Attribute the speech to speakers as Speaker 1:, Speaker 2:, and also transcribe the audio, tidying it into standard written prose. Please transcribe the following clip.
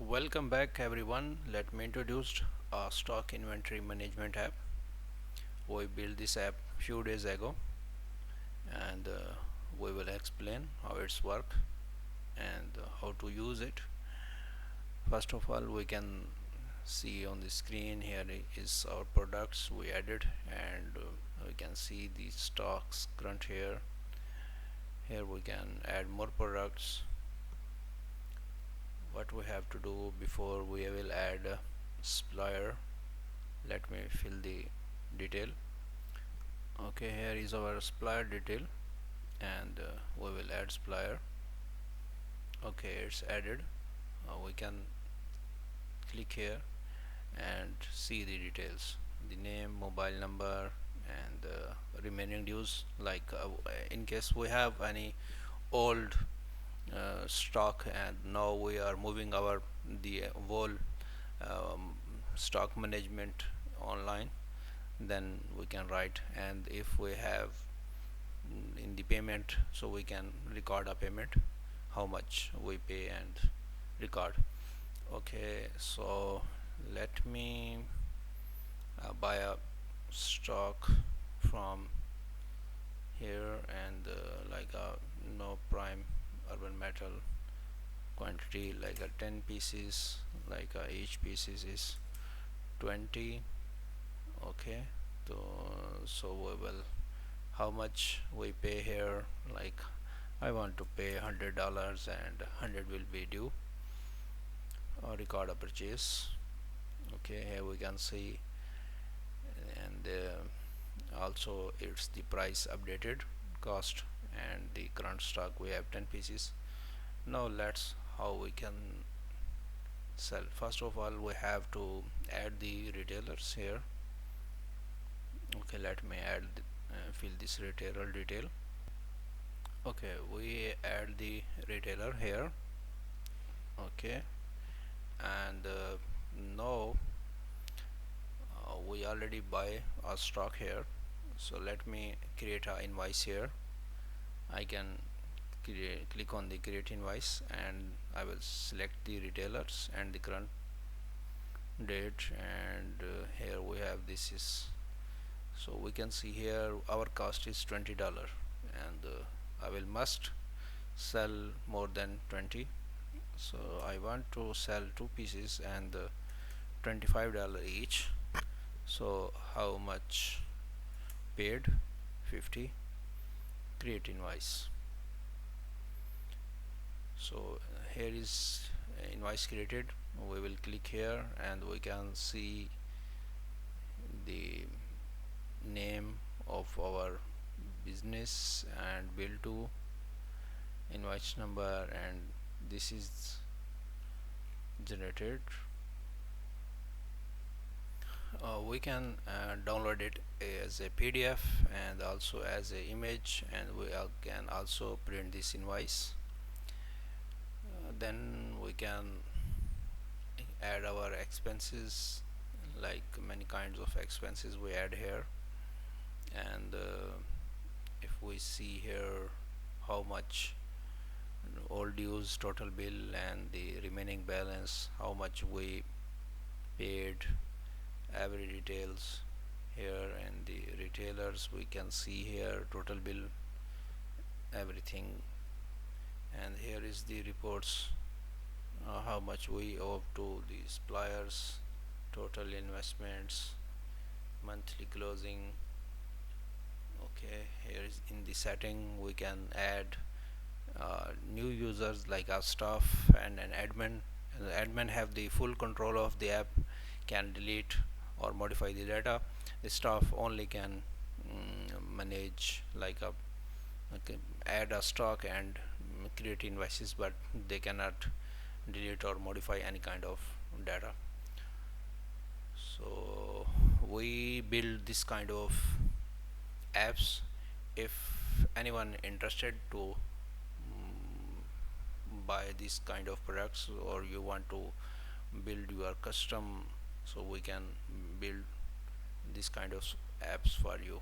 Speaker 1: Welcome back everyone. Let me introduce a stock inventory management app. We built this app few days ago, and we will explain how it's work and how to use it. First of all, we can see on the screen here is our products we added, and we can see the stocks current here. Here we can add more products. What we have to do before we will add a supplier. Let me fill the detail. Okay, here is our supplier detail, and we will add supplier. Okay, it's added. We can click here and see the details, the name, mobile number, and remaining dues. Like in case we have any old stock and now we are moving our the whole um, stock management online, then we can write. And if we have in the payment, so we can record a payment, how much we pay and record. Okay, so let me buy a stock from here, and like a no prime urban metal quantity, like a 10 pieces, like each pieces is 20. Okay, so we will, how much we pay here, like I want to pay $100 and 100 will be due, or record a purchase. Okay, here we can see, and also it's the price updated cost and the current stock we have 10 pieces. Now let's how we can sell. First of all, we have to add the retailers here. Okay, let me add fill this retailer detail. Okay, we add the retailer here. Okay, and now we already buy a stock here, so let me create a invoice here. I can click on the create invoice, and I will select the retailers and the current date, and here we have this is, so we can see here our cost is $20, and I will must sell more than 20, so I want to sell two pieces and $25 each. So how much paid? 50. Create invoice. So here is invoice created. We will click here and we can see the name of our business and bill to, invoice number, and this is generated. We can download it as a PDF and also as a image, and we can also print this invoice. Then we can add our expenses, like many kinds of expenses we add here. And if we see here how much all dues, total bill, and the remaining balance, how much we paid, every details here, and the retailers we can see here total bill, everything. And here is the reports, how much we owe to the suppliers, total investments, monthly closing. Okay, here is in the setting we can add new users like our staff and an admin, and the admin have the full control of the app, can delete or modify the data. The staff only can manage like a, okay, add a stock and create invoices, but they cannot delete or modify any kind of data. So we build this kind of apps. If anyone interested to buy this kind of products, or you want to build your custom, so we can build this kind of apps for you.